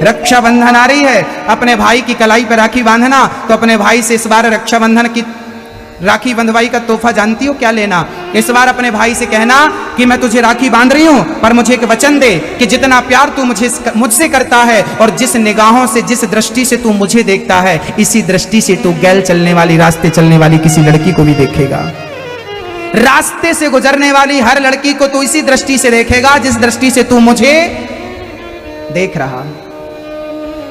रक्षाबंधन आ रही है, अपने भाई की कलाई पर राखी बांधना। तो अपने भाई से इस बार रक्षाबंधन की राखी बंधवाई का तोहफा जानती हो क्या लेना? इस बार अपने भाई से कहना कि मैं तुझे राखी बांध रही हूं, पर मुझे एक वचन दे कि जितना प्यार तू मुझसे करता है और जिस निगाहों से, जिस दृष्टि से तू मुझे देखता है, इसी दृष्टि से तू गैल चलने वाली, रास्ते चलने वाली किसी लड़की को भी देखेगा। रास्ते से गुजरने वाली हर लड़की को तू इसी दृष्टि से देखेगा जिस दृष्टि से तू मुझे देख रहा।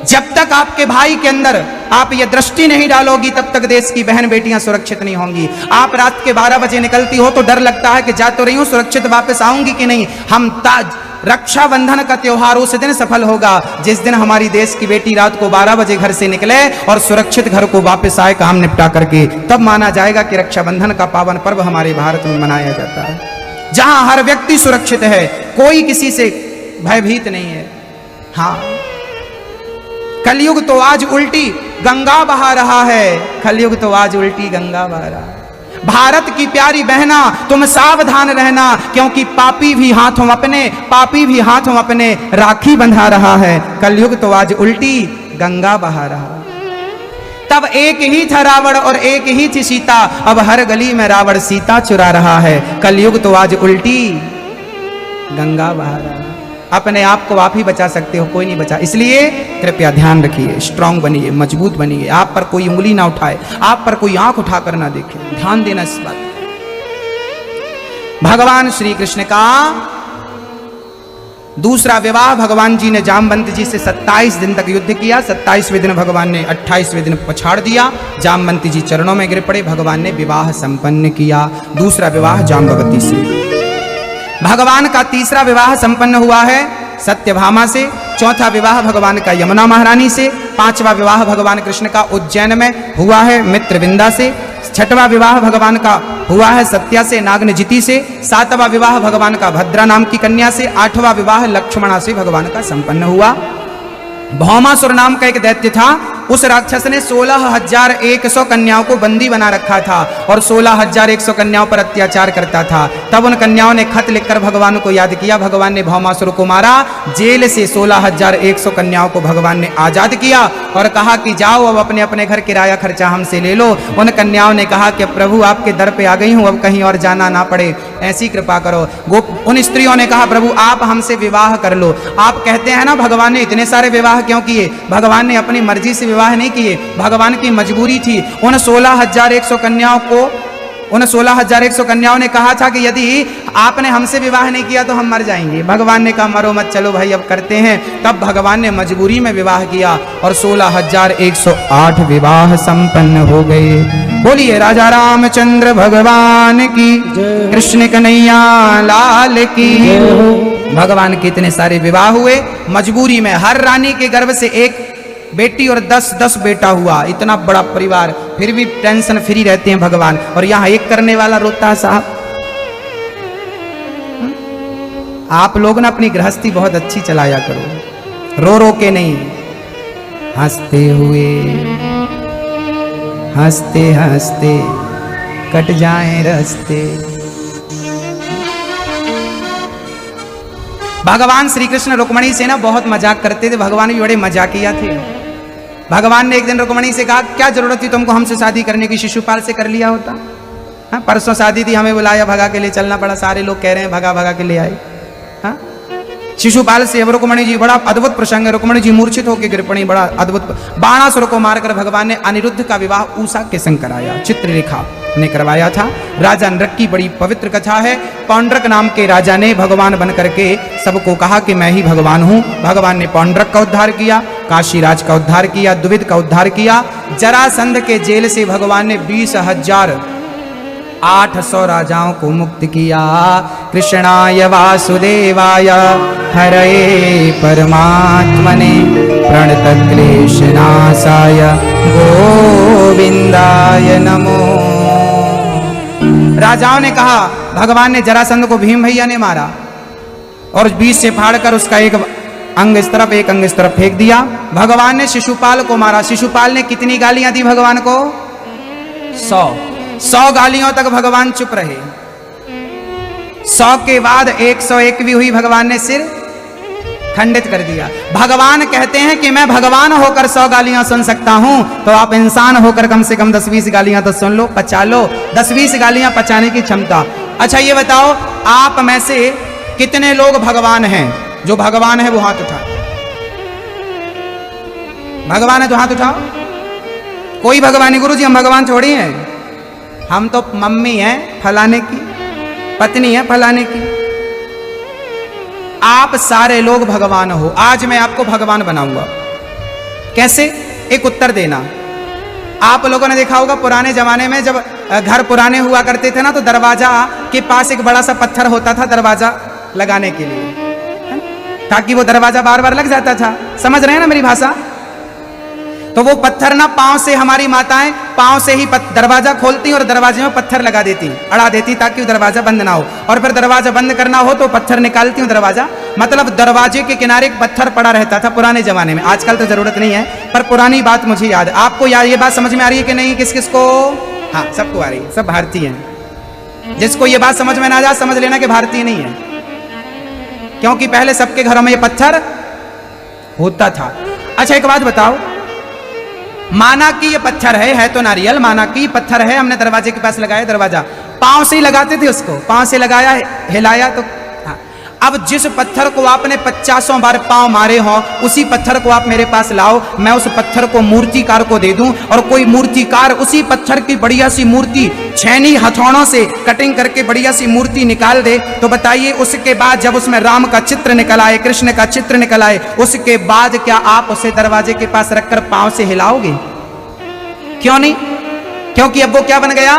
जब तक आपके भाई के अंदर आप ये दृष्टि नहीं डालोगी, तब तक देश की बहन बेटियां सुरक्षित नहीं होंगी। आप रात के 12 बजे निकलती हो तो डर लगता है कि जा तो रही हूं, सुरक्षित वापस आऊंगी कि नहीं। हम रक्षाबंधन का त्योहार उस दिन सफल होगा जिस दिन हमारी देश की बेटी रात को 12 बजे घर से निकले और सुरक्षित घर को वापस आए, काम निपटा करके। तब माना जाएगा कि रक्षाबंधन का पावन पर्व हमारे भारत में मनाया जाता है, जहां हर व्यक्ति सुरक्षित है, कोई किसी से भयभीत नहीं है। हाँ, कलयुग तो आज उल्टी गंगा बहा रहा है, कलयुग तो आज उल्टी गंगा बहा रहा है। भारत की प्यारी बहना, तुम सावधान रहना, क्योंकि पापी भी हाथों अपने राखी बंधा रहा है। कलयुग तो आज उल्टी गंगा बहा रहा। तब एक ही था रावण और एक ही थी सीता, अब हर गली में रावण सीता चुरा रहा है। कलयुग तो आज उल्टी गंगा बहा रहा है। अपने आप को आप ही बचा सकते हो, कोई नहीं बचा। इसलिए कृपया ध्यान रखिए, स्ट्रांग बनिए, मजबूत बनिए। आप पर कोई उंगली ना उठाए, आप पर कोई आंख उठाकर ना देखे, ध्यान देना इस बात। भगवान श्री कृष्ण का दूसरा विवाह, भगवान जी ने जामवंत जी से 27 दिन तक युद्ध किया। 27वें दिन भगवान ने 28वें दिन पछाड़ दिया। जामवंती जी चरणों में गिर पड़े, भगवान ने विवाह संपन्न किया। दूसरा विवाह जाम्बवती से। भगवान का तीसरा विवाह संपन्न हुआ है सत्यभामा से। चौथा विवाह भगवान का यमुना महारानी से। पांचवा विवाह भगवान कृष्ण का उज्जैन में हुआ है मित्रविंदा से। छठवां विवाह भगवान का हुआ है सत्या से, नागनजिति से। सातवां विवाह भगवान का भद्रा नाम की कन्या से। आठवां विवाह लक्ष्मणा से भगवान का संपन्न हुआ। भौमासुर नाम का एक दैत्य था, उस राक्षस ने 16,100 कन्याओं को बंदी बना रखा था और 16,100 कन्याओं पर अत्याचार करता था। तब उन कन्याओं ने खत लिखकर भगवान को याद किया, भगवान ने भौमासुर को मारा। जेल से 16,100 कन्याओं को भगवान ने आजाद किया और कहा कि जाओ अब अपने अपने घर किराया खर्चा हमसे ले लो। उन कन्याओं ने कहा कि प्रभु आपके दर पे आ गई हूँ, अब कहीं और जाना ना पड़े, ऐसी कृपा करो। उन स्त्रियों ने कहा प्रभु आप हमसे विवाह कर लो। आप कहते हैं ना भगवान ने इतने सारे विवाह क्यों किए? भगवान ने अपनी मर्जी से विवाह नहीं किए, भगवान की मजबूरी थी। उन 16,100 कन्याओं ने कहा था कि यदि आपने हमसे विवाह नहीं किया तो हम मर जाएंगे। भगवान ने कहा मरो मत, चलो भाई अब करते हैं। तब भगवान ने मजबूरी में विवाह किया और 16,108 विवाह संपन्न हो गए। बोलिए राजा रामचंद्र भगवान की, कृष्ण कन्हैया लाल की। भगवान के इतने सारे विवाह हुए मजबूरी में। हर रानी के गर्भ से एक बेटी और 10 बेटा हुआ। इतना बड़ा परिवार, फिर भी टेंशन फ्री रहते हैं भगवान। और यहां एक करने वाला रोता है साहब। आप लोग ना अपनी गृहस्थी बहुत अच्छी चलाया करो, रो रो के नहीं, हंसते हुए हंसते हंसते कट जाएं रास्ते। भगवान श्री कृष्ण रुक्मणी से ना बहुत मजाक करते थे, भगवान भी बड़े मजाकिया थे। भगवान ने एक दिन रुक्मणी से कहा क्या जरूरत थी तुमको हमसे शादी करने की, शिशुपाल से कर लिया होता। हाँ, परसों शादी थी, हमें बुलाया, भगा के लिए चलना पड़ा, सारे लोग कह रहे हैं भगा भगा के ले आए। हाँ, शिशुपाल से। अब रुक्मणी जी, बड़ा अद्भुत प्रसंग है, रुक्मणी जी मूर्छित होकर गिर पड़ी, बड़ा अद्भुत। बाणासुर को मारकर भगवान ने अनिरुद्ध का विवाह उषा के संग कराया, चित्ररेखा ने करवाया था। राजा नरक की बड़ी पवित्र कथा है। पौंड्रक नाम के राजा ने भगवान बन करके सबको कहा कि मैं ही भगवान हूं। भगवान ने पौंड्रक का उद्धार किया, काशीराज का उद्धार किया, द्विविद का उद्धार किया। जरासंध के जेल से भगवान ने 20,800 राजाओं को मुक्त किया। कृष्णाय वासुदेवाय हरये परमात्मने प्रणतक्लेशनाशाय गोविंदाय नमो। राजाओं ने कहा, भगवान ने जरासंध को भीम भैया ने मारा और बीच से फाड़कर उसका एक अंग इस तरफ एक अंग इस तरफ फेंक दिया। भगवान ने शिशुपाल को मारा। शिशुपाल ने कितनी गालियां दी भगवान को? 100 गालियों तक भगवान चुप रहे। 100 के बाद 101वीं हुई, भगवान ने सिर खंडित कर दिया। भगवान कहते हैं कि मैं भगवान होकर 100 गालियां सुन सकता हूं, तो आप इंसान होकर कम से कम 10-20 गालियां तो सुन लो, पचा लो। 10-20 गालियां पचाने की क्षमता। अच्छा ये बताओ, आप में से कितने लोग भगवान हैं? जो भगवान है वो हाथ उठाओ। भगवान है तो हाथ उठाओ। कोई भगवान नहीं गुरु जी, हम भगवान थोड़ी हैं, हम तो मम्मी हैं फलाने की, पत्नी है फलाने की। आप सारे लोग भगवान हो। आज मैं आपको भगवान बनाऊंगा। कैसे? एक उत्तर देना। आप लोगों ने देखा होगा पुराने जमाने में जब घर पुराने हुआ करते थे ना, तो दरवाजा के पास एक बड़ा सा पत्थर होता था दरवाजा लगाने के लिए, ताकि वो दरवाजा बार बार लग जाता था। समझ रहे हैं ना मेरी भाषा? तो वो पत्थर ना पांव से, हमारी माताएं पांव से ही दरवाजा खोलती और दरवाजे में पत्थर लगा देती, अड़ा देती, ताकि वो दरवाजा बंद ना हो। और फिर दरवाजा बंद करना हो तो पत्थर निकालती हूँ दरवाजा, मतलब दरवाजे के किनारे एक पत्थर पड़ा रहता था पुराने जमाने में। आजकल तो जरूरत नहीं है, पर पुरानी बात मुझे याद है। आपको ये बात समझ में आ रही है कि नहीं? किस किस को? हाँ, सबको आ रही है, सब भारतीय हैं। जिसको ये बात समझ में ना जाए समझ लेना कि भारतीय नहीं है, क्योंकि पहले सबके घरों में ये पत्थर होता था। अच्छा एक बात बताओ, माना कि ये पत्थर है तो नारियल, माना कि पत्थर है, हमने दरवाजे के पास लगाया, दरवाजा पांव से ही लगाते थे उसको, पांव से लगाया, हिलाया तो हाँ। अब जिस पत्थर को आपने 50 बार पांव मारे हो, उसी पत्थर को आप मेरे पास लाओ, मैं उस पत्थर को मूर्तिकार को दे दूं, और कोई मूर्तिकार उसी पत्थर की बढ़िया सी मूर्ति छेनी हथौड़ों से कटिंग करके बढ़िया सी मूर्ति निकाल दे, तो बताइए उसके बाद जब उसमें राम का चित्र निकल आए, कृष्ण का चित्र निकल आए, उसके बाद क्या आप उसे दरवाजे के पास रखकर पांव से हिलाओगे? क्यों नहीं? क्योंकि अब वो क्या बन गया?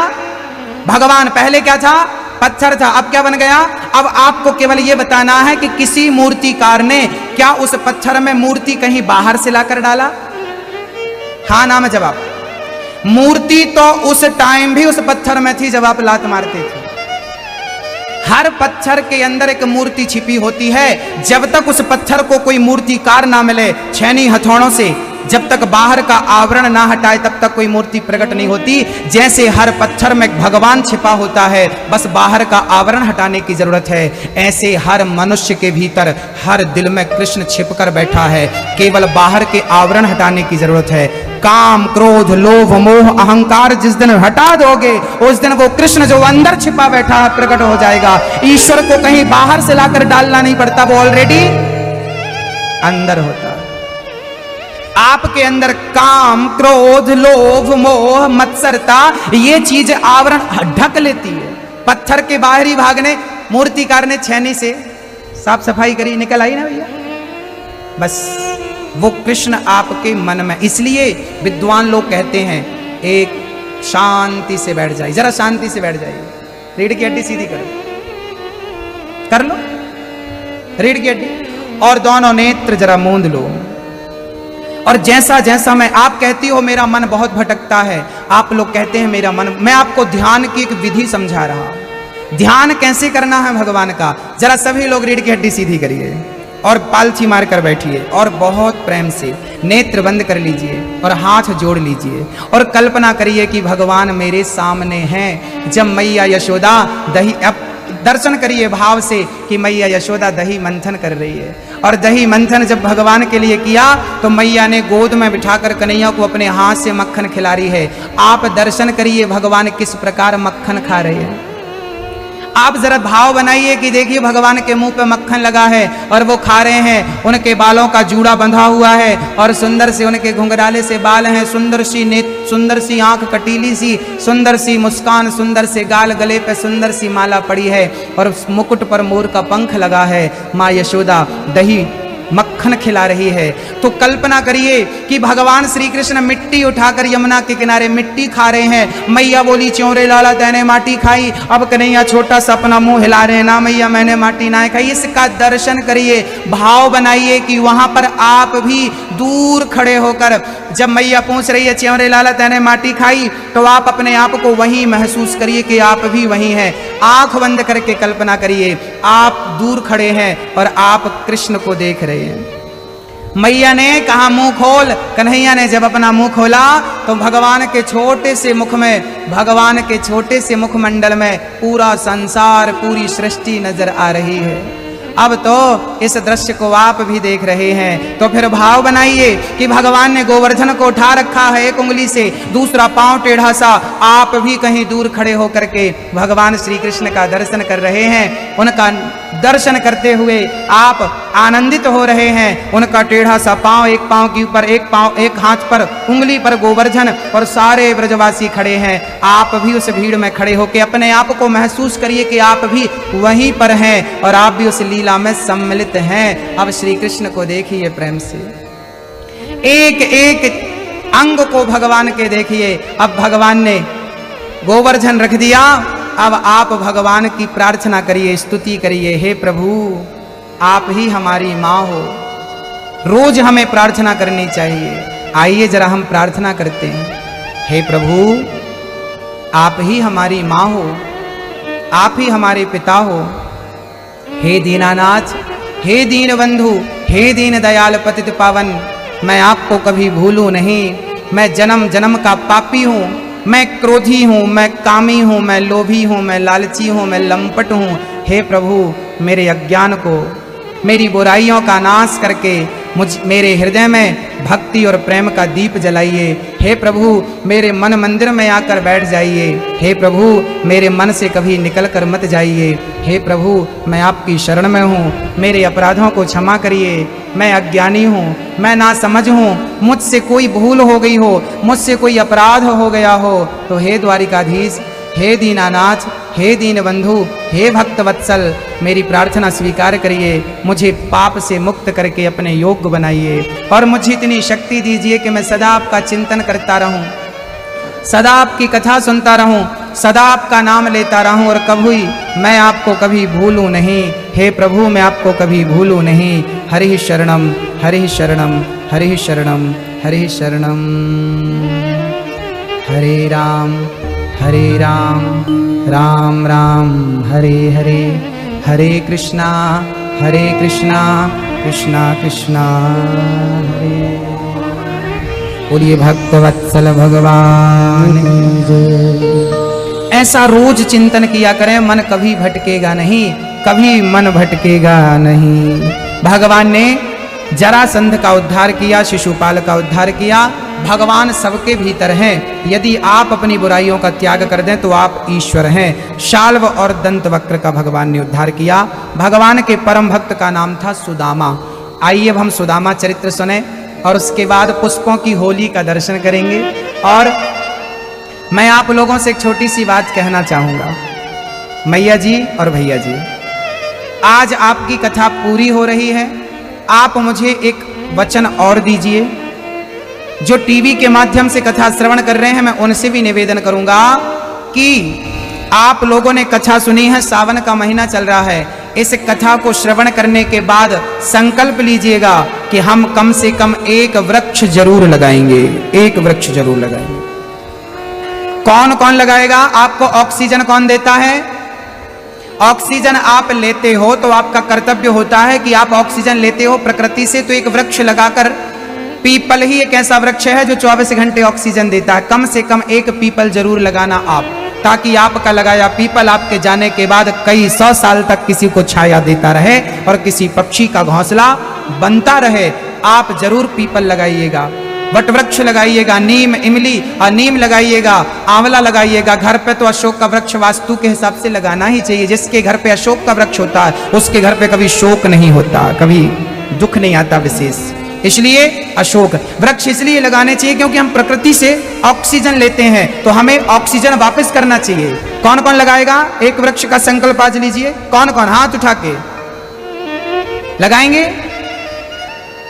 भगवान। पहले क्या था? पत्थर था, अब क्या बन गया? अब आपको केवल ये बताना है कि किसी मूर्तिकार ने क्या उस पत्थर में मूर्ति कहीं बाहर से लाकर डाला? हाँ ना में जवाब। मूर्ति तो उस टाइम भी उस पत्थर में थी जब आप लात मारते थे। हर पत्थर के अंदर एक मूर्ति छिपी होती है। जब तक उस पत्थर को कोई मूर्तिकार ना मिले छेनी हथौड़ों से, जब तक बाहर का आवरण ना हटाए, तब तक कोई मूर्ति प्रकट नहीं होती। जैसे हर पत्थर में भगवान छिपा होता है, बस बाहर का आवरण हटाने की जरूरत है, ऐसे हर मनुष्य के भीतर, हर दिल में कृष्ण छिपकर बैठा है, केवल बाहर के आवरण हटाने की जरूरत है। काम, क्रोध, लोभ, मोह, अहंकार जिस दिन हटा दोगे, उस दिन वो कृष्ण जो अंदर छिपा बैठा है प्रकट हो जाएगा। ईश्वर को कहीं बाहर से लाकर डालना नहीं पड़ता, वो ऑलरेडी अंदर होता है। आपके अंदर काम, क्रोध, लोभ, मोह, मत्सरता, ये चीज आवरण ढक लेती है। पत्थर के बाहरी भाग ने मूर्तिकार ने छेनी से साफ सफाई करी, निकल आई ना भैया, बस वो कृष्ण आपके मन में। इसलिए विद्वान लोग कहते हैं एक शांति से बैठ जाइए, जरा शांति से बैठ जाइए, रीढ़ की हड्डी सीधी करो, कर लो रीढ़ की हड्डी, और दोनों नेत्र जरा मूंद लो। और जैसा जैसा आप कहती हो मेरा मन बहुत भटकता है, आप लोग कहते हैं मेरा मन, मैं आपको ध्यान की एक विधि समझा रहा हूं। ध्यान कैसे करना है भगवान का, जरा सभी लोग रीढ़ की हड्डी सीधी करिए और पालथी मार कर बैठिए, और बहुत प्रेम से नेत्र बंद कर लीजिए और हाथ जोड़ लीजिए, और कल्पना करिए कि भगवान मेरे सामने हैं। जब मैया यशोदा दही, अब दर्शन करिए भाव से कि मैया यशोदा दही मंथन कर रही है, और दही मंथन जब भगवान के लिए किया तो मैया ने गोद में बिठाकर कन्हैया को अपने हाथ से मक्खन खिला रही है। आप दर्शन करिए भगवान किस प्रकार मक्खन खा रहे हैं। आप जरा भाव बनाइए कि देखिए भगवान के मुंह पे मक्खन लगा है और वो खा रहे हैं, उनके बालों का जूड़ा बंधा हुआ है और सुंदर से उनके घुंघराले से बाल हैं, सुंदर सी नेत्र, सुंदर सी आंख, कटीली सी, सुंदर सी मुस्कान, सुंदर से गाल, गले पे सुंदर सी माला पड़ी है, और मुकुट पर मोर का पंख लगा है। माँ यशोदा दही मक्खन खिला रही है। तो कल्पना करिए कि भगवान श्री कृष्ण मिट्टी उठाकर यमुना के किनारे मिट्टी खा रहे हैं। मैया बोली च्योरे लाला तैने माटी खाई, अब कन्हैया छोटा सा अपना मुंह हिला रहे हैं, ना मैया मैंने माटी ना खाई। इसका दर्शन करिए, भाव बनाइए कि वहां पर आप भी दूर खड़े होकर, जब मैया पूछ रही है च्योरे लाला तैने माटी खाई, तो आप अपने आप को वहीं महसूस करिए कि आप भी वहीं हैं। आंख बंद करके कल्पना करिए आप दूर खड़े हैं और आप कृष्ण को देख रहे हैं। मैया ने कहा मुंह खोल, कन्हैया ने जब अपना मुंह खोला तो भगवान के छोटे से मुख में, भगवान के छोटे से मुखमंडल में पूरा संसार, पूरी सृष्टि नजर आ रही है। अब तो इस दृश्य को आप भी देख रहे हैं। तो फिर भाव बनाइए कि भगवान ने गोवर्धन को उठा रखा है एक उंगली से, दूसरा पांव टेढ़ा सा, आप भी कहीं दूर खड़े होकर के भगवान श्री कृष्ण का दर्शन कर रहे हैं। उनका दर्शन करते हुए आप आनंदित हो रहे हैं। उनका टेढ़ा सा पांव, एक पांव के ऊपर एक पांव, एक हाथ पर उंगली पर गोवर्धन, और सारे ब्रजवासी खड़े हैं। आप भी उस भीड़ में खड़े होकर अपने आप को महसूस करिए कि आप भी वहीं पर हैं और आप भी उस लीला में सम्मिलित हैं। अब श्री कृष्ण को देखिए प्रेम से, एक एक अंग को भगवान के देखिए। अब भगवान ने गोवर्धन रख दिया, अब आप भगवान की प्रार्थना करिए, स्तुति करिए। हे प्रभु, आप ही हमारी माँ हो, रोज हमें प्रार्थना करनी चाहिए। आइए जरा हम प्रार्थना करते हैं। हे प्रभु, आप ही हमारी माँ हो, आप ही हमारे पिता हो। हे दीनानाथ, हे दीन बंधु, हे दीन दयाल पतित पावन, मैं आपको कभी भूलूं नहीं। मैं जन्म जन्म का पापी हूँ, मैं क्रोधी हूँ, मैं कामी हूँ, मैं लोभी हूँ, मैं लालची हूँ, मैं लंपट हूँ। हे प्रभु, मेरे अज्ञान को, मेरी बुराइयों का नाश करके मेरे हृदय में भक्ति और प्रेम का दीप जलाइए। हे प्रभु, मेरे मन मंदिर में आकर बैठ जाइए। हे प्रभु, मेरे मन से कभी निकल कर मत जाइए। हे प्रभु, मैं आपकी शरण में हूँ, मेरे अपराधों को क्षमा करिए। मैं अज्ञानी हूँ, मैं नासमझ हूँ, मुझसे कोई भूल हो गई हो, मुझसे कोई अपराध हो गया हो तो हे द्वारिकाधीश, हे दीनानाथ, हे दीन बंधु, हे भक्त वत्सल, मेरी प्रार्थना स्वीकार करिए। मुझे पाप से मुक्त करके अपने योग्य बनाइए और मुझे इतनी शक्ति दीजिए कि मैं सदा आपका चिंतन करता रहूं, सदा आपकी कथा सुनता रहूं, सदा आपका नाम लेता रहूं और कभी मैं आपको कभी भूलूं नहीं। हे प्रभु, मैं आपको कभी भूलूं नहीं। हरि शरणम, हरि शरणम, हरि शरणम, हरि शरणम। हरे राम, राम राम, हरे हरे, हरे कृष्णा, कृष्णा कृष्णा हरे। बोलिए भक्तवत्सल भगवान की जय। ऐसा रोज चिंतन किया करें, मन कभी भटकेगा नहीं, कभी मन भटकेगा नहीं। भगवान ने जरासंध का उद्धार किया, शिशुपाल का उद्धार किया। भगवान सबके भीतर हैं। यदि आप अपनी बुराइयों का त्याग कर दें तो आप ईश्वर हैं। शाल्व और दंतवक्र का भगवान ने उद्धार किया। भगवान के परम भक्त का नाम था सुदामा। आइए अब हम सुदामा चरित्र सुने और उसके बाद पुष्पों की होली का दर्शन करेंगे। और मैं आप लोगों से एक छोटी सी बात कहना चाहूँगा। मैया जी और भैया जी, आज आपकी कथा पूरी हो रही है। आप मुझे एक वचन और दीजिए। जो टीवी के माध्यम से कथा श्रवण कर रहे हैं, मैं उनसे भी निवेदन करूंगा कि आप लोगों ने कथा सुनी है, सावन का महीना चल रहा है। इस कथा को श्रवण करने के बाद संकल्प लीजिएगा कि हम कम से कम एक वृक्ष जरूर लगाएंगे, एक वृक्ष जरूर लगाएंगे। कौन कौन लगाएगा? आपको ऑक्सीजन कौन देता है? ऑक्सीजन आप लेते हो तो आपका कर्तव्य होता है कि आप ऑक्सीजन लेते हो प्रकृति से, तो एक वृक्ष लगाकर, पीपल ही एक ऐसा वृक्ष है जो 24 घंटे ऑक्सीजन देता है। कम से कम एक पीपल जरूर लगाना आप, ताकि आपका लगाया पीपल आपके जाने के बाद कई 100 साल तक किसी को छाया देता रहे और किसी पक्षी का घोंसला बनता रहे। आप जरूर पीपल लगाइएगा, वट वृक्ष लगाइएगा, नीम, इमली और नीम लगाइएगा, आंवला लगाइएगा। घर पे तो अशोक का वृक्ष वास्तु के हिसाब से लगाना ही चाहिए। जिसके घर पे अशोक का वृक्ष होता है उसके घर पे कभी शोक नहीं होता, कभी दुख नहीं आता विशेष। इसलिए अशोक वृक्ष इसलिए लगाने चाहिए क्योंकि हम प्रकृति से ऑक्सीजन लेते हैं, तो हमें ऑक्सीजन वापस करना चाहिए। कौन कौन लगाएगा? एक वृक्ष का संकल्प आज लीजिए। कौन कौन हाथ उठा के लगाएंगे?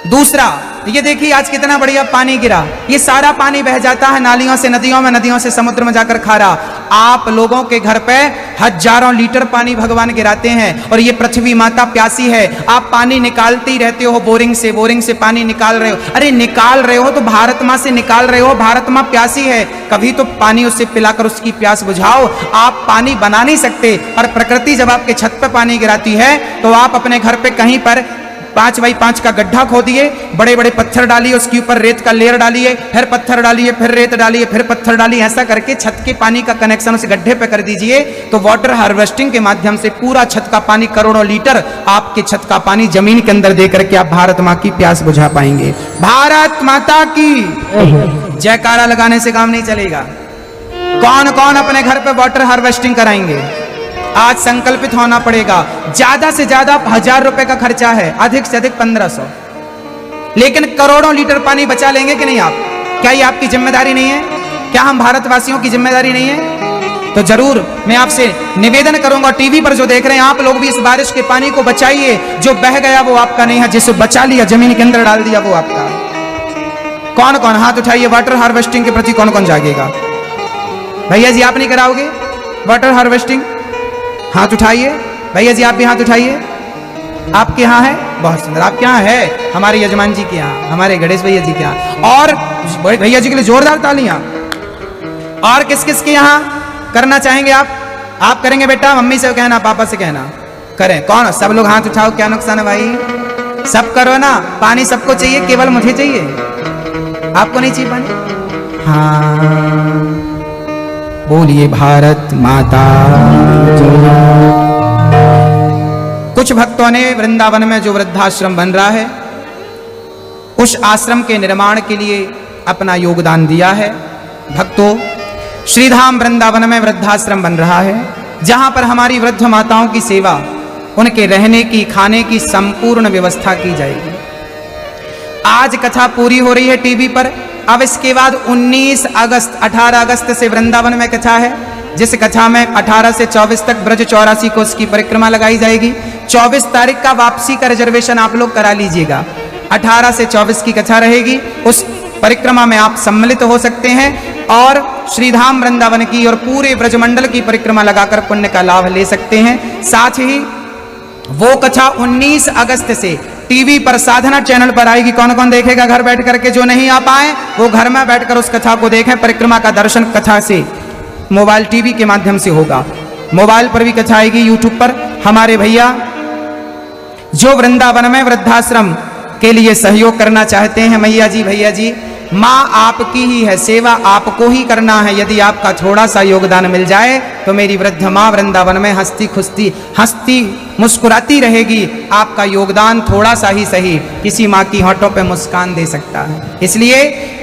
दूसरा, ये देखिए आज कितना बढ़िया पानी गिरा। ये सारा पानी बह जाता है नालियों से नदियों में, नदियों से समुद्र में जाकर खारा। आप लोगों के घर पे हजारों लीटर पानी भगवान गिराते हैं और ये पृथ्वी माता प्यासी है। आप पानी निकालते ही रहते हो, बोरिंग से पानी निकाल रहे हो। अरे निकाल रहे हो तो भारत माँ से निकाल रहे हो, भारत माँ प्यासी है, कभी तो पानी उससे पिलाकर उसकी प्यास बुझाओ। आप पानी बना नहीं सकते, और प्रकृति जब आपके छत पर पानी गिराती है तो आप अपने घर पे कहीं पर 5 बाई 5 का गड्ढा खोदिए, बड़े बड़े पत्थर डालिए, उसके ऊपर रेत का लेयर डालिए, फिर पत्थर डालिए, फिर रेत डालिए, फिर पत्थर डालिए, ऐसा करके छत के पानी का कनेक्शन उस गड्ढे पे कर दीजिए। तो वाटर हार्वेस्टिंग के माध्यम से पूरा छत का पानी, करोड़ों लीटर आपके छत का पानी जमीन के अंदर दे करके आप भारत माँ की प्यास बुझा पाएंगे। भारत माता की जयकारा लगाने से काम नहीं चलेगा। कौन कौन अपने घर पे वाटर हार्वेस्टिंग कराएंगे? आज संकल्पित होना पड़ेगा। ज्यादा से ज्यादा 1000 रुपए का खर्चा है, अधिक से अधिक 1500, लेकिन करोड़ों लीटर पानी बचा लेंगे कि नहीं आप? क्या ये आपकी जिम्मेदारी नहीं है? क्या हम भारतवासियों की जिम्मेदारी नहीं है? तो जरूर मैं आपसे निवेदन करूंगा, टीवी पर जो देख रहे हैं आप लोग भी इस बारिश के पानी को बचाइए। जो बह गया वो आपका नहीं है, जिसे बचा लिया, जमीन के अंदर डाल दिया, वो आपका है। कौन कौन हाथ उठाइए, वाटर हार्वेस्टिंग के प्रति कौन कौन जागेगा? भैया जी आप नहीं कराओगे वाटर हार्वेस्टिंग? हाथ उठाइए। भैया जी आप भी हाथ उठाइए। आपके यहाँ है? बहुत सुंदर। आपके यहाँ है? हमारे यजमान जी के यहाँ, हमारे गणेश भैया जी के यहाँ। और भैया जी के लिए जोरदार तालियां। और किस किस के यहाँ करना चाहेंगे आप? आप करेंगे बेटा? मम्मी से कहना, पापा से कहना, करें। कौन? सब लोग हाथ उठाओ, क्या नुकसान है भाई? सब करो ना। पानी सबको चाहिए, केवल मुझे चाहिए? आपको नहीं चाहिए पानी? हाँ, बोलिए भारत माता। कुछ भक्तों ने वृंदावन में जो वृद्धाश्रम बन रहा है, उस आश्रम के निर्माण के लिए अपना योगदान दिया है। भक्तों, श्रीधाम वृंदावन में वृद्धाश्रम बन रहा है, जहां पर हमारी वृद्ध माताओं की सेवा, उनके रहने की, खाने की संपूर्ण व्यवस्था की जाएगी। आज कथा पूरी हो रही है टीवी पर। अब इसके बाद 19 अगस्त, 18 अगस्त से वृंदावन में कथा है, जिस कथा में 18 से 24 तक ब्रज 84 को उसकी परिक्रमा लगाई जाएगी। 24 तारीख का वापसी का रिजर्वेशन आप लोग करा लीजिएगा। 18 से 24 की कथा रहेगी, उस परिक्रमा में आप सम्मिलित हो सकते हैं और श्रीधाम वृंदावन की और पूरे ब्रजमंडल की परिक्रमा लगाकर पुण्य का लाभ ले सकते हैं। साथ ही वो कथा 19 अगस्त से टीवी पर साधना चैनल पर आएगी। कौन कौन देखेगा घर बैठ करके? जो नहीं आ पाए वो घर में बैठकर उस कथा को देखें। परिक्रमा का दर्शन कथा से मोबाइल टीवी के माध्यम से होगा। मोबाइल पर भी कथा आएगी यूट्यूब पर। हमारे भैया जो वृंदावन में वृद्धाश्रम के लिए सहयोग करना चाहते हैं, मैया जी, भैया जी, माँ आपकी ही है, सेवा आपको ही करना है। यदि आपका थोड़ा सा योगदान मिल जाए तो मेरी वृद्ध माँ वृंदावन में हंसती मुस्कुराती रहेगी। आपका योगदान थोड़ा सा ही सही किसी माँ की होठों पे मुस्कान दे सकता है। इसलिए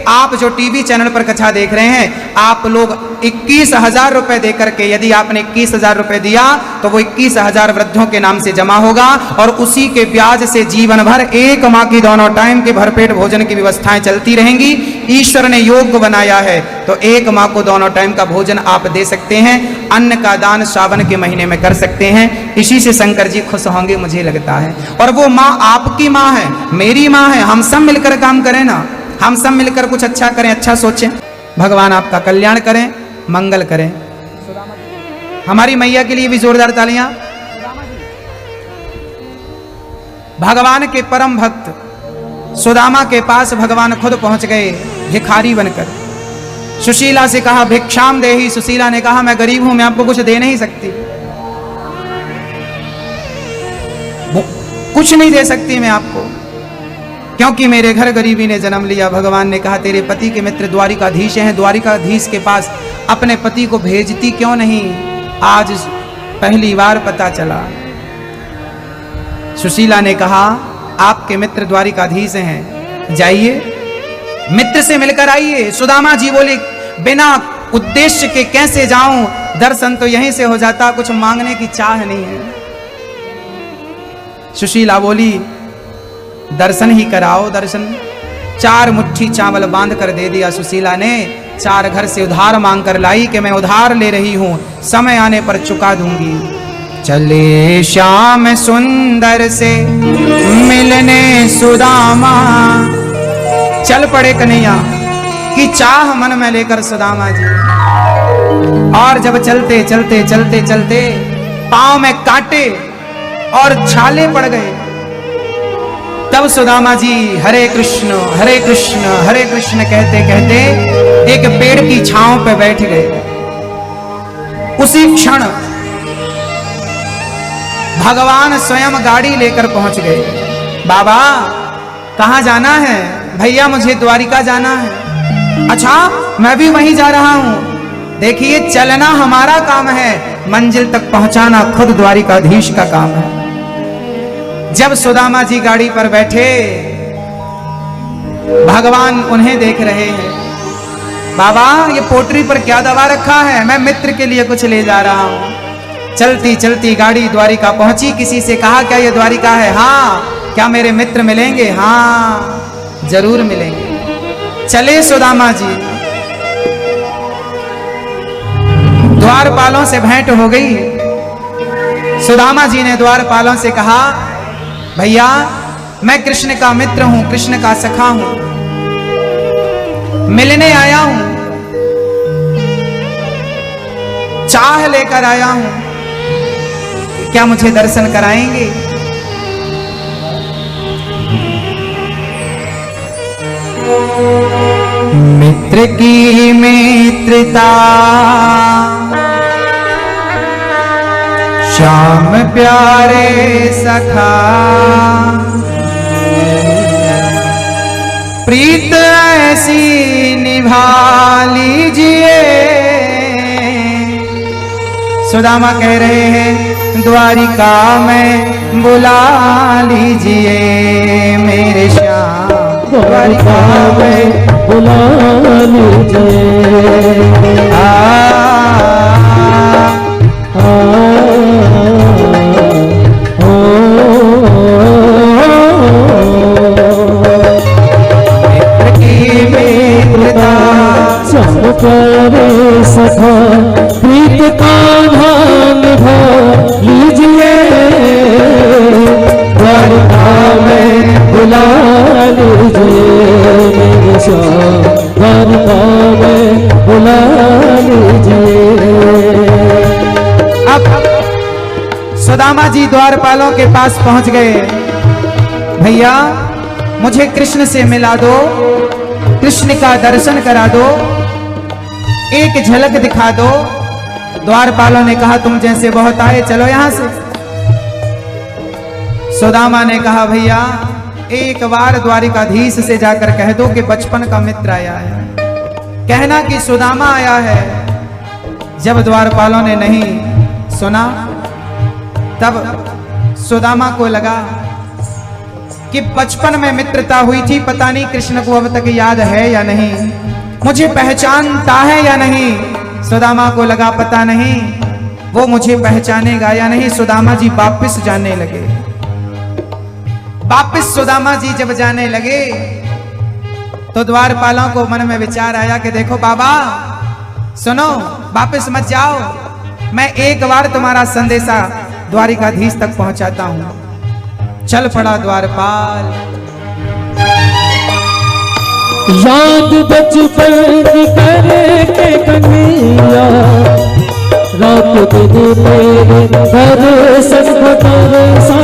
आप जो टीवी चैनल पर कथा देख रहे हैं, आप लोग 21,000 रुपए दे करके, यदि आपने 21,000 रुपए दिया तो वो 21,000 वृद्धों के नाम से जमा होगा और उसी के ब्याज से जीवन भर एक माह की दोनों टाइम के भरपेट भोजन की व्यवस्थाएं चलती रहेंगी। ईश्वर ने योग बनाया है तो एक माह को दोनों टाइम का भोजन आप दे सकते हैं। अन्न का दान सावन के महीने में कर सकते हैं। इसी से शंकर जी खुश होंगे, मुझे लगता है। और वो माँ आपकी माँ है, मेरी माँ है। हम सब मिलकर काम करें ना, हम सब मिलकर कुछ अच्छा करें, अच्छा सोचें। भगवान आपका कल्याण करें, मंगल करें। हमारी मैया के लिए भी जोरदार तालियां। भगवान के परम भक्त सुदामा के पास भगवान खुद पहुंच गए भिखारी बनकर। सुशीला से कहा भिक्षाम देहि। सुशीला ने कहा मैं गरीब हूं, मैं आपको कुछ दे नहीं सकती, कुछ नहीं दे सकती मैं आपको, क्योंकि मेरे घर गरीबी ने जन्म लिया। भगवान ने कहा तेरे पति के मित्र द्वारिकाधीश हैं, द्वारिकाधीश के पास अपने पति को भेजती क्यों नहीं? आज पहली बार पता चला। सुशीला ने कहा आपके मित्र द्वारिकाधीश हैं, जाइए मित्र से मिलकर आइए। सुदामा जी बोले बिना उद्देश्य के कैसे जाऊं, दर्शन तो यहीं से हो जाता, कुछ मांगने की चाह नहीं है। सुशीला बोली दर्शन ही कराओ, दर्शन। 4 मुट्ठी चावल बांध कर दे दिया सुशीला ने। 4 घर से उधार मांग कर लाई कि मैं उधार ले रही हूं, समय आने पर चुका दूंगी। चले श्याम सुंदर से मिलने सुदामा, चल पड़े कन्हैया की चाह मन में लेकर सुदामा जी। और जब चलते चलते चलते चलते पांव में कांटे और छाले पड़ गए, तब सुदामा जी हरे कृष्ण हरे कृष्ण हरे कृष्ण कहते कहते एक पेड़ की छांव पे बैठ गए। उसी क्षण भगवान स्वयं गाड़ी लेकर पहुंच गए। बाबा कहाँ जाना है? भैया मुझे द्वारिका जाना है। अच्छा मैं भी वहीं जा रहा हूं। देखिए चलना हमारा काम है, मंजिल तक पहुंचाना खुद द्वारिकाधीश का काम है। जब सुदामा जी गाड़ी पर बैठे, भगवान उन्हें देख रहे हैं। बाबा ये पोटरी पर क्या दबा रखा है? मैं मित्र के लिए कुछ ले जा रहा हूं। चलती चलती गाड़ी द्वारिका पहुंची। किसी से कहा क्या ये द्वारिका है? हाँ। क्या मेरे मित्र मिलेंगे? हाँ जरूर मिलेंगे। चले सुदामा जी। द्वारपालों से भेंट हो गई। सुदामा जी ने द्वारपालों से कहा भैया मैं कृष्ण का मित्र हूं, कृष्ण का सखा हूं, मिलने आया हूं, चाह लेकर आया हूं, क्या मुझे दर्शन कराएंगे? मित्र की मित्रता श्याम प्यारे सखा, प्रीत ऐसी निभा लीजिए। सुदामा कह रहे हैं द्वारिका में बुला लीजिए मेरे श्याम, द्वारिका में बुला लीजिए। प्यारे सखा प्रीत का धाम भा लीजिए, द्वारिका में बुला लीजिए मेरे श्याम, द्वारिका में बुला लीजिए। अब सुदामा जी द्वारपालों के पास पहुंच गए। भैया मुझे कृष्ण से मिला दो, कृष्ण का दर्शन करा दो, एक झलक दिखा दो। द्वारपालों ने कहा तुम जैसे बहुत आए, चलो यहां से। सुदामा ने कहा भैया एक बार द्वारिकाधीश से जाकर कह दो कि बचपन का मित्र आया है, कहना कि सुदामा आया है। जब द्वारपालों ने नहीं सुना तब सुदामा को लगा कि बचपन में मित्रता हुई थी, पता नहीं कृष्ण को अब तक याद है या नहीं, मुझे पहचानता है या नहीं। सुदामा को लगा पता नहीं वो मुझे पहचानेगा या नहीं। सुदामा जी वापस जाने लगे। वापस सुदामा जी जब जाने लगे तो द्वारपालों को मन में विचार आया कि देखो बाबा सुनो, वापस मत जाओ, मैं एक बार तुम्हारा संदेशा द्वारिकाधीश तक पहुंचाता हूं। चल पड़ा द्वारपाल। याद बचपन की करे के कन्हैया, रात दिन तेरे दर्शन को तरसा,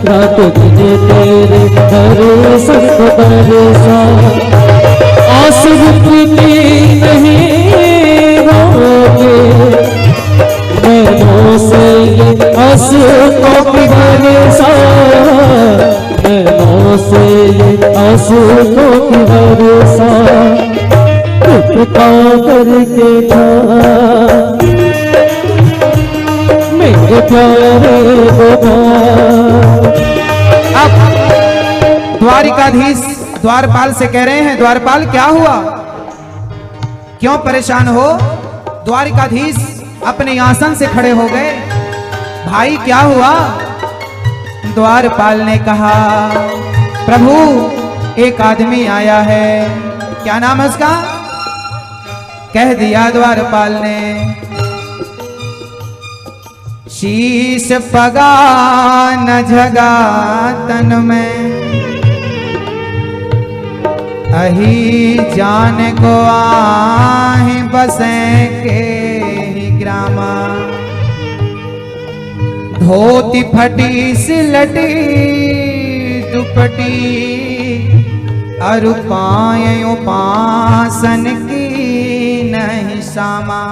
रात दिन तेरे दर्शन को तरसा। आस रुकती नहीं रोके, नैनों से ये आंसू को बरसा, नैनों से ये आंसू को बरसा। कृपा करके था मेरे प्यारे बाबा। अब द्वारिकाधीश द्वारपाल से कह रहे हैं द्वारपाल क्या हुआ, क्यों परेशान हो? द्वारिकाधीश अपने आसन से खड़े हो गए। भाई क्या हुआ? द्वारपाल ने कहा प्रभु एक आदमी आया है। क्या नाम है उसका? कह दिया द्वारपाल ने। शीश पगा न झगा तन में, अही जान को आहि बसे के ही ग्रामा। धोती फटी सिलटी दुपटी, अरु पायो पासन की नहीं सामा।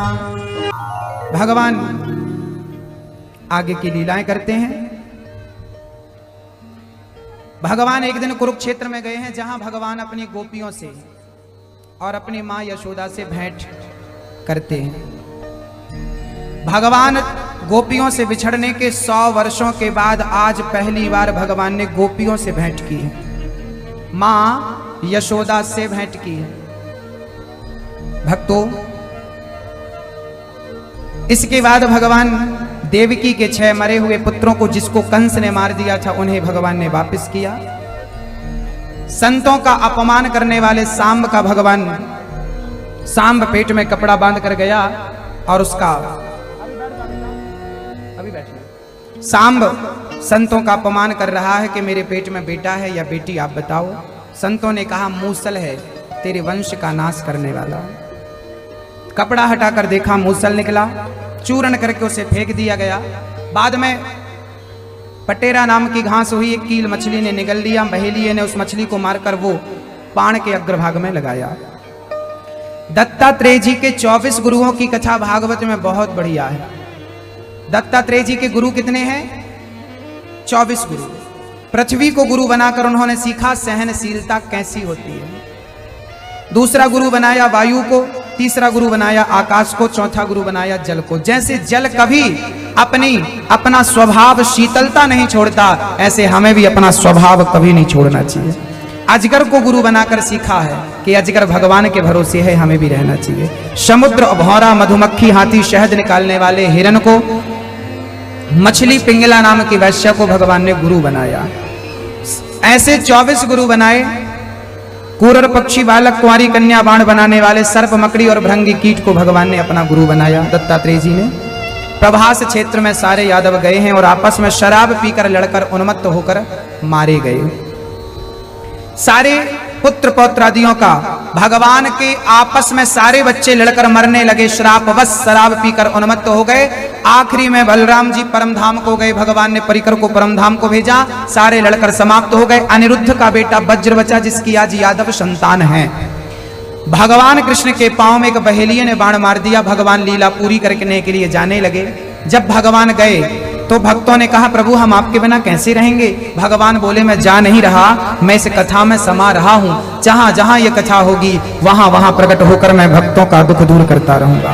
भगवान आगे की लीलाएं करते हैं। भगवान एक दिन कुरुक्षेत्र में गए हैं, जहां भगवान अपनी गोपियों से और अपनी मां यशोदा से भेंट करते हैं। भगवान गोपियों से बिछड़ने के 100 वर्षों के बाद आज पहली बार भगवान ने गोपियों से भेंट की है, मां यशोदा से भेंट की है। भक्तों, इसके बाद भगवान देवकी के 6 मरे हुए पुत्रों को, जिसको कंस ने मार दिया था, उन्हें भगवान ने वापस किया। संतों का अपमान करने वाले सांब का भगवान, सांब पेट में कपड़ा बांध कर गया और उसका अभी बैठिए, सांब संतों का अपमान कर रहा है कि मेरे पेट में बेटा है या बेटी, आप बताओ। संतों ने कहा मूसल है, तेरे वंश का नाश करने वाला। कपड़ा हटाकर देखा, मूसल निकला, चूर्ण करके उसे फेंक दिया गया। बाद में पटेरा नाम की घास हुई, एक कील मछली ने निगल लिया, बहेलिये ने उस मछली को मारकर वो पाण के अग्रभाग में लगाया। दत्तात्रेय जी के 24 गुरुओं की कथा भागवत में बहुत बढ़िया है। दत्तात्रेय जी के गुरु कितने हैं? 24 गुरु। पृथ्वी को गुरु बनाकर उन्होंने सीखा सहनशीलता कैसी होती है। दूसरा गुरु बनाया वायु को, तीसरा गुरु बनाया आकाश को, चौथा गुरु बनाया जल को। जैसे जल कभी अपना स्वभाव शीतलता नहीं छोड़ता, ऐसे हमें भी अपना स्वभाव कभी नहीं छोड़ना चाहिए। अजगर को गुरु बनाकर सीखा है कि अजगर भगवान के भरोसे है, हमें भी रहना चाहिए। समुद्र, भौरा, मधुमक्खी, हाथी, शहद निकालने वाले हिरण को, मछली, पिंगला नाम की वैश्या को भगवान ने गुरु बनाया। ऐसे 24 गुरु बनाए। कूरर, पक्षी, बालक, कुंवारी कन्या, बाण बनाने वाले सर्प, मकड़ी और भृंगी कीट को भगवान ने अपना गुरु बनाया, दत्तात्रेय जी ने। प्रभास क्षेत्र में सारे यादव गए हैं और आपस में शराब पीकर लड़कर उन्मत्त होकर मारे गए। सारे पुत्र पौत्रादियों का भगवान के आपस में सारे बच्चे लड़कर मरने लगे, श्रापवश शराब पीकर उन्मत्त हो गए। आखिरी में बलराम जी परमधाम को गए, भगवान ने परिकर को परमधाम को भेजा, सारे लड़कर समाप्त हो गए। अनिरुद्ध का बेटा वज्र बचा, जिसकी आज यादव संतान है। भगवान कृष्ण के पांव में एक बहेलिये ने बाण मार दिया। भगवान लीला पूरी करने के लिए जाने लगे। जब भगवान गए तो भक्तों ने कहा, प्रभु हम आपके बिना कैसे रहेंगे? भगवान बोले, मैं जा नहीं रहा, मैं इस कथा में समा रहा हूं। जहां जहां ये कथा होगी वहां वहां प्रकट होकर मैं भक्तों का दुख दूर करता रहूंगा।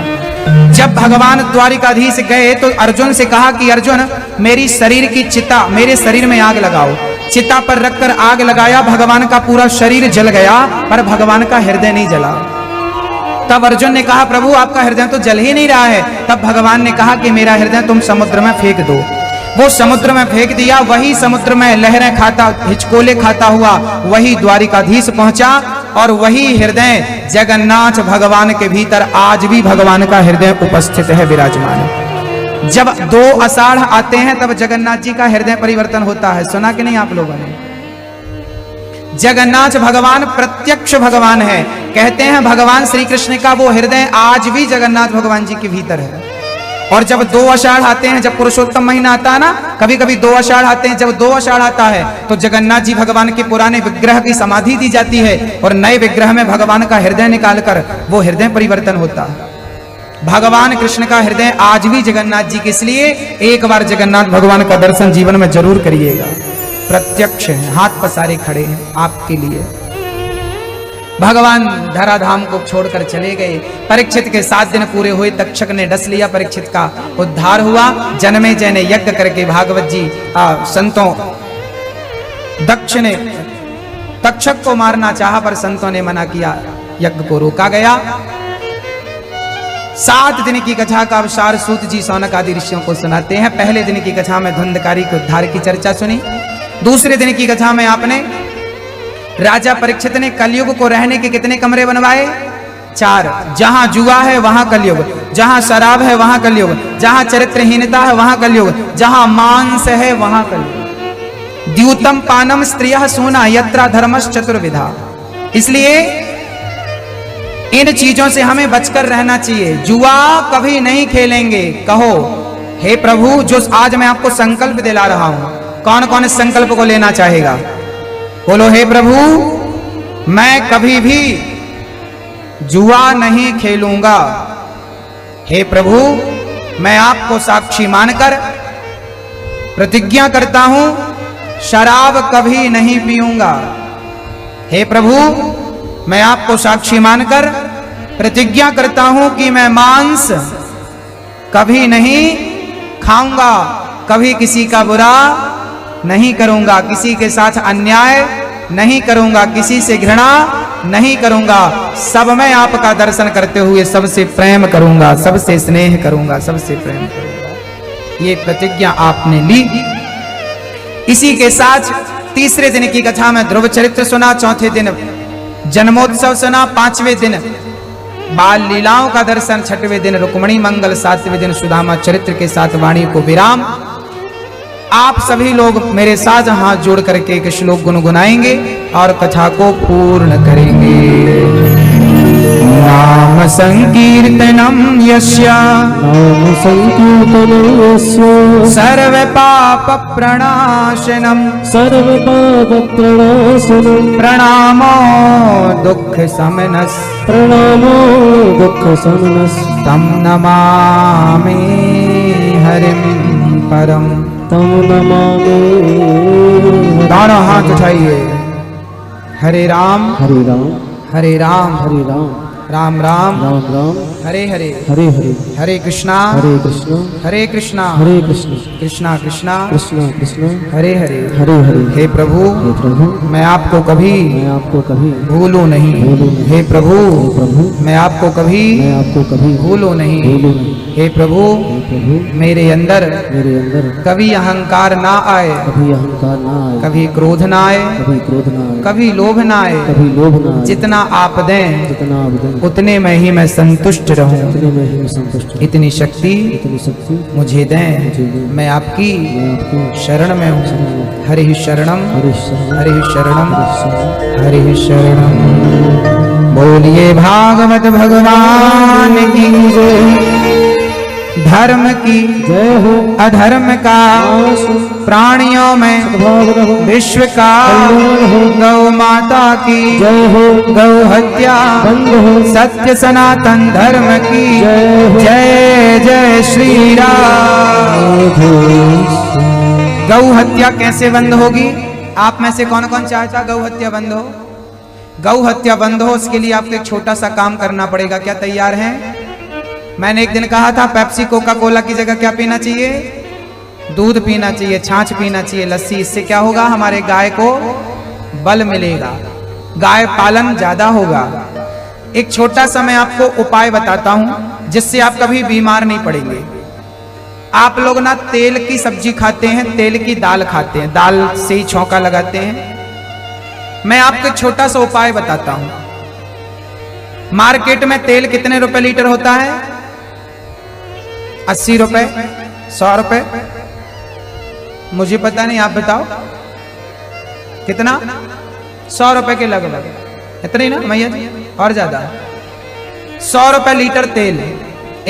जब भगवान द्वारिकाधीश गए तो अर्जुन से कहा कि अर्जुन, मेरी शरीर की चिता, मेरे शरीर में आग लगाओ। चिता पर रखकर आग लगाया, भगवान का पूरा शरीर जल गया पर भगवान का हृदय नहीं जला। तब अर्जुन ने कहा, प्रभु आपका हृदय तो जल ही नहीं रहा है। तब भगवान ने कहा कि मेरा हृदय तुम समुद्र में फेंक दो। वो समुद्र में फेंक दिया। वही समुद्र में लहरें खाता, हिचकोले खाता हुआ वही द्वारिकाधीश पहुंचा और वही हृदय जगन्नाथ भगवान के भीतर आज भी भगवान का हृदय उपस्थित है, विराजमान है। जब 2 आषाढ़ आते हैं तब जगन्नाथ जी का हृदय परिवर्तन होता है। सुना कि नहीं आप लोगों ने? जगन्नाथ भगवान प्रत्यक्ष भगवान है। कहते हैं भगवान श्री कृष्ण का वो हृदय आज भी जगन्नाथ भगवान जी के भीतर है। और जब 2 आषाढ़ आते हैं, जब पुरुषोत्तम महीना आता है ना, कभी कभी 2 आषाढ़ आते हैं, जब 2 आषाढ़ आता है तो जगन्नाथ जी भगवान के पुराने विग्रह की समाधि दी जाती है और नए विग्रह में भगवान का हृदय निकालकर वो हृदय परिवर्तन होता है। भगवान कृष्ण का हृदय आज भी जगन्नाथ जी के, इसलिए एक बार जगन्नाथ भगवान का दर्शन जीवन में जरूर करिएगा। प्रत्यक्ष है, हाथ पसारे खड़े हैं आपके लिए। भगवान धराधाम को छोड़कर चले गए। परीक्षित के 7 दिन पूरे हुए, तक्षक ने डस लिया, परीक्षित का उद्धार हुआ। जनमे जय ने यज्ञ करके भागवत जी संतों, दक्ष ने तक्षक को मारना चाहा पर संतों ने मना किया, यज्ञ को रोका गया। 7 दिन की कथा का अवसार सूत जी सौनक आदि ऋषियों को सुनाते हैं। पहले दिन की कथा में धुंधकारी के उद्धार की चर्चा सुनी। दूसरे दिन की कथा में आपने राजा परीक्षित ने कलयुग को रहने के कितने कमरे बनवाए? 4। जहां जुआ है वहां कलयुग, जहां शराब है वहां कलयुग, जहां चरित्रहीनता है वहां कलयुग, जहां मांस है वहां कलयुग। द्यूतम पानम स्त्रियः सूना यत्रा धर्मश्च चतुर्विधा। इसलिए इन चीजों से हमें बचकर रहना चाहिए। जुआ कभी नहीं खेलेंगे। कहो, हे प्रभु, जो आज मैं आपको संकल्प दिला रहा हूं, कौन कौन इस संकल्प को लेना चाहेगा? बोलो, हे प्रभु, मैं कभी भी जुआ नहीं खेलूंगा। हे प्रभु, मैं आपको साक्षी मानकर प्रतिज्ञा करता हूं शराब कभी नहीं पीऊंगा। हे प्रभु, मैं आपको साक्षी मानकर प्रतिज्ञा करता हूं कि मैं मांस कभी नहीं खाऊंगा, कभी किसी का बुरा नहीं करूंगा, किसी के साथ अन्याय नहीं करूंगा, किसी से घृणा नहीं करूंगा, सब मैं आपका दर्शन करते हुए सबसे प्रेम करूंगा, सबसे स्नेह करूंगा, सबसे प्रेम करूंगा। ये प्रतिज्ञा आपने ली। इसी के साथ तीसरे दिन की कथा में ध्रुव चरित्र सुना, चौथे दिन जन्मोत्सव सुना, पांचवें दिन बाल लीलाओं का दर्शन, छठवें दिन रुक्मणी मंगल, सातवें दिन सुदामा चरित्र के साथ वाणी को विराम। आप सभी लोग मेरे साथ हाथ जोड़ करके एक श्लोक गुनगुनाएंगे और कथा को पूर्ण करेंगे। नाम संकीर्तनम यस्य नाम संकीर्तनं यस्य सर्व पाप प्रणाशनम सर्व पाप प्रणाशनं प्रणामो दुख समनस प्रणामो दुःख शमनस् तम नमामि हरिम परम। तं नमामि। दोनों हाथ उठाइए। हरे राम हरे राम हरे राम हरे राम राम राम राम राम हरे हरे हरे हरे हरे कृष्णा हरे कृष्ण हरे कृष्णा हरे कृष्ण कृष्णा कृष्णा कृष्ण कृष्ण हरे हरे हरे हरे। हे प्रभु, हे प्रभु, मैं आपको कभी मैं आपको कभी भूलूं नहीं। भूलूं नहीं। हे प्रभु, हे प्रभु, मैं आपको कभी मैं आपको कभी भूलूं नहीं। भूलूं नहीं। हे प्रभु, हे प्रभु, मेरे अंदर मेरे अंदर कभी अहंकार ना आए, कभी अहंकार ना आए, कभी क्रोध ना आए, कभी क्रोध ना आए, कभी लोभ ना आए। कभी लोभ ना आए। जितना आप दें जितना आप दें उतने में ही मैं संतुष्ट रहूं। उतने में ही मैं संतुष्ट हूँ। इतनी शक्ति इतनी शक्ति मुझे दें। मुझे दें। मैं आपकी मैं आपको शरण में हूँ। शरण में। हरि शरणम हरे शरण हरि शरणम हरे शरण। हरि शरणम। बोलिए भागवत भगवान की जय। धर्म की जय हो। अधर्म का प्राणियों में सद्भाव रहो। विश्व का गौ माता की जय हो। गौ हत्या बंद हो। सत्य सनातन धर्म की जय हो। जय जय श्री राम। गौ हत्या कैसे बंद होगी? आप में से कौन कौन चाहता गौ हत्या बंद हो? गौ हत्या बंद हो उसके लिए आपको एक छोटा सा काम करना पड़ेगा। क्या तैयार हैं? मैंने एक दिन कहा था पेप्सी कोका कोला की जगह क्या पीना चाहिए? दूध पीना चाहिए, छाछ पीना चाहिए, लस्सी। इससे क्या होगा? हमारे गाय को बल मिलेगा, गाय पालन ज्यादा होगा। एक छोटा सा मैं आपको उपाय बताता हूं जिससे आप कभी बीमार नहीं पड़ेंगे। आप लोग ना तेल की सब्जी खाते हैं, तेल की दाल खाते हैं, दाल से ही छौंका लगाते हैं। मैं आपको एक छोटा सा उपाय बताता हूं। मार्केट में तेल कितने रुपए लीटर होता है? 80 रुपए, 100 रुपए, मुझे पता नहीं, आप बताओ कितना? 100 रुपए के लगभग, इतने ना मैया जी? और ज्यादा? 100 रुपए लीटर तेल।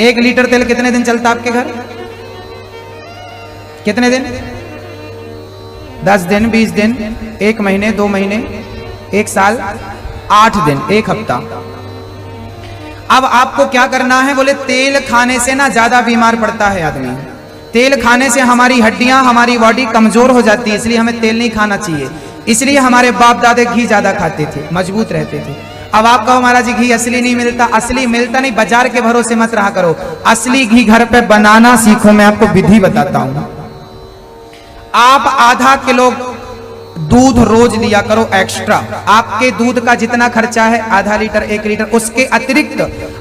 1 लीटर तेल कितने दिन चलता आपके घर? कितने दिन? 10 दिन, 20 दिन, 1 महीने, 2 महीने, 1 साल, 8 दिन, 1 हफ्ता। अब आपको क्या करना है? बोले तेल खाने से ना ज्यादा बीमार पड़ता है आदमी। तेल खाने से हमारी हड्डियां, हमारी बॉडी कमजोर हो जाती है, इसलिए हमें तेल नहीं खाना चाहिए। इसलिए हमारे बाप दादे घी ज्यादा खाते थे, मजबूत रहते थे। अब आप कहो महाराज जी घी असली नहीं मिलता। असली मिलता नहीं, बाजार के भरोसे मत रहा करो। असली घी घर पे बनाना सीखो। मैं आपको विधि बताता हूं। आप आधा किलो दूध रोज लिया करो एक्स्ट्रा। आपके दूध का जितना खर्चा है आधा लीटर, 1 लीटर, उसके अतिरिक्त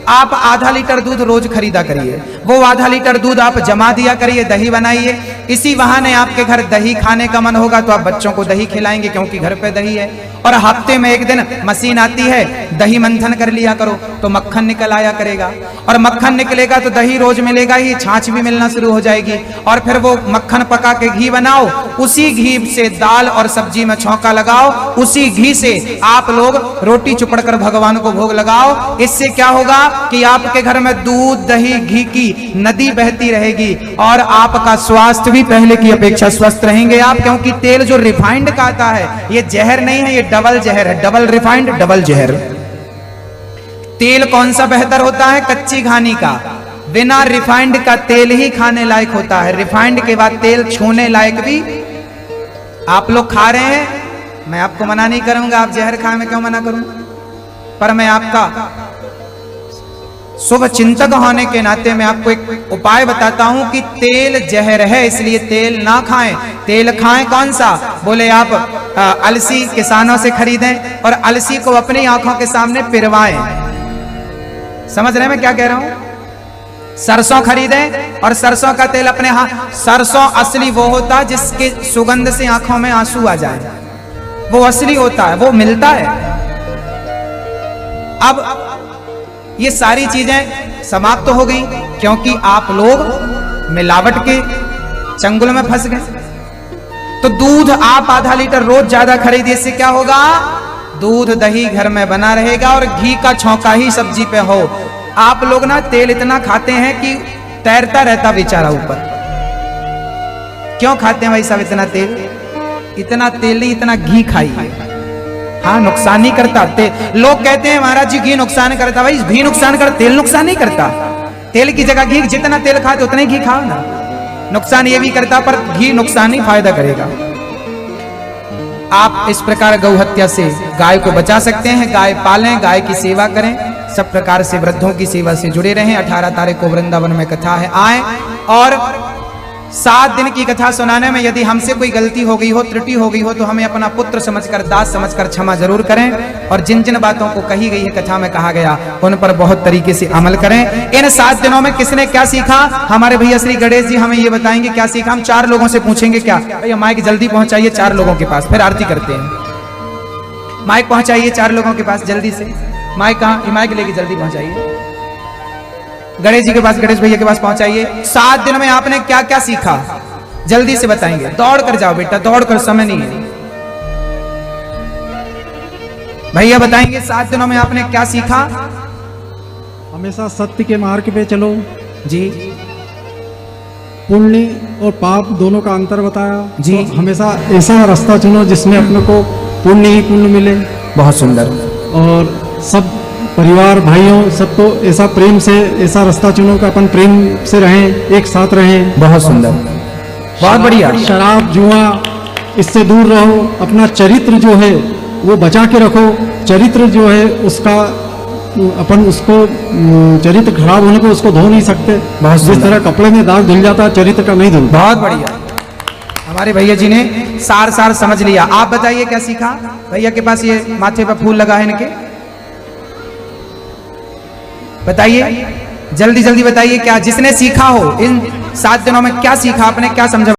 आप आधा लीटर दूध रोज खरीदा करिए। वो आधा लीटर दूध आप जमा दिया करिए, दही बनाइए। इसी बहाने आपके घर दही खाने का मन होगा तो आप बच्चों को दही खिलाएंगे क्योंकि घर पे दही है। और हफ्ते में 1 दिन मशीन आती है, दही मंथन कर लिया करो तो मक्खन निकल आया करेगा। और मक्खन निकलेगा तो दही रोज मिलेगा ही, छाछ भी मिलना शुरू हो जाएगी। और फिर वो मक्खन पका के घी बनाओ, उसी घी से दाल और सब्जी में छौंका लगाओ, उसी घी से आप लोग रोटी चुपड़ कर भगवान को भोग लगाओ। इससे क्या होगा कि आपके घर में दूध, दही, घी की नदी बहती रहेगी और आपका स्वास्थ्य भी पहले की अपेक्षा स्वस्थ रहेंगे आप। क्योंकि तेल जो रिफाइंड का आता है ये जहर नहीं है, ये डबल जहर है। डबल रिफाइंड, डबल जहर। तेल कौन सा बेहतर होता है? कच्ची घानी का। बिना रिफाइंड का तेल ही खाने लायक होता है। रिफाइंड के बाद तेल छूने लायक भी आप लोग खा रहे हैं, मैं आपको मना नहीं करूंगा, आप जहर खाए, मैं क्यों मना करूं, पर मैं आपका शुभ चिंतक होने के नाते मैं आपको एक उपाय बताता हूं कि तेल जहर है, इसलिए तेल ना खाएं। तेल खाएं कौन सा? बोले आप अलसी किसानों से खरीदें और अलसी को अपनी आंखों के सामने पिरवाएं। समझ रहे हैं मैं क्या कह रहा हूं? सरसों खरीदें और सरसों का तेल अपने हाथ। सरसों असली वो होता है जिसके सुगंध से आंखों में आंसू आ जाए, वो असली होता है, वो मिलता है। अब ये सारी चीजें समाप्त हो गई क्योंकि आप लोग मिलावट के चंगुल में फंस गए। तो दूध आप आधा लीटर रोज ज्यादा खरीदिए, इससे क्या होगा? दूध दही घर में बना रहेगा और घी का छौंका ही सब्जी पे हो। आप लोग ना तेल इतना खाते हैं कि तैरता रहता बेचारा ऊपर। क्यों खाते हैं भाई साहब इतना तेल? इतना तेल नहीं, इतना घी खाइए। हाँ, नुकसान नहीं करता तेल। लोग कहते हैं महाराज जी घी नुकसान करता, भाई घी नुकसान करता, तेल नुकसान नहीं करता। तेल की जगह घी, जितना तेल खाते उतना ही घी खाओ ना। नुकसान ये भी करता पर घी नुकसान नहीं, फायदा करेगा। आप इस प्रकार गौ हत्या से गाय को बचा सकते हैं। गाय पालें, गाय की सेवा करें, सब प्रकार से वृद्धों की सेवा से जुड़े रहें। 18 तारीख को वृंदावन में कथा है, आए और 7 दिन की कथा सुनाने में यदि हमसे कोई गलती हो गई हो, त्रुटि हो गई हो, तो हमें अपना पुत्र समझकर, दास समझकर क्षमा जरूर करें। और जिन जिन बातों को कही गई है कथा में कहा गया, उन पर बहुत तरीके से अमल करें। इन 7 दिनों में किसने क्या सीखा? हमारे भैया श्री गणेश जी हमें ये बताएंगे क्या सीखा। हम 4 लोगों से पूछेंगे। क्या भैया माइक जल्दी पहुंचाइए 4 लोगों के पास, फिर आरती करते हैं। माइक पहुंचाइए 4 लोगों के पास जल्दी से। माइक कहाँ? माइक लेके जल्दी पहुंचाइए गणेश जी के पास, गणेश भैया के पास पहुंचाइए। 7 दिन में आपने क्या क्या सीखा जल्दी से बताएंगे। दौड़ कर जाओ बेटा, दौड़ कर, समय नहीं है। भैया बताएंगे 7 दिनों में आपने क्या सीखा? हमेशा सत्य के मार्ग पे चलो जी। पुण्य और पाप दोनों का अंतर बताया जी। तो हमेशा ऐसा रास्ता चुनो जिसमें अपने को पुण्य ही पुण्य मिले। बहुत सुंदर। और सब परिवार भाइयों सबको ऐसा प्रेम से ऐसा रास्ता चुनो कि अपन प्रेम से रहें, एक साथ रहें। बहुत सुंदर, बहुत बढ़िया। शराब जुआ इससे दूर रहो। अपना चरित्र जो है वो बचा के रखो। चरित्र जो है उसका अपन उसको चरित्र खराब होने को उसको धो नहीं सकते। जिस तरह कपड़े में दाग धुल जाता है, चरित्र का नहीं धुलता। बहुत बढ़िया, हमारे भैया जी ने सार सार समझ लिया। आप बताइए क्या सीखा? भैया के पास ये माथे पर फूल लगा है इनके, बताइए जल्दी जल्दी बताइए क्या जिसने सीखा हो इन 7 दिनों में क्या सीखा आपने, क्या समझा?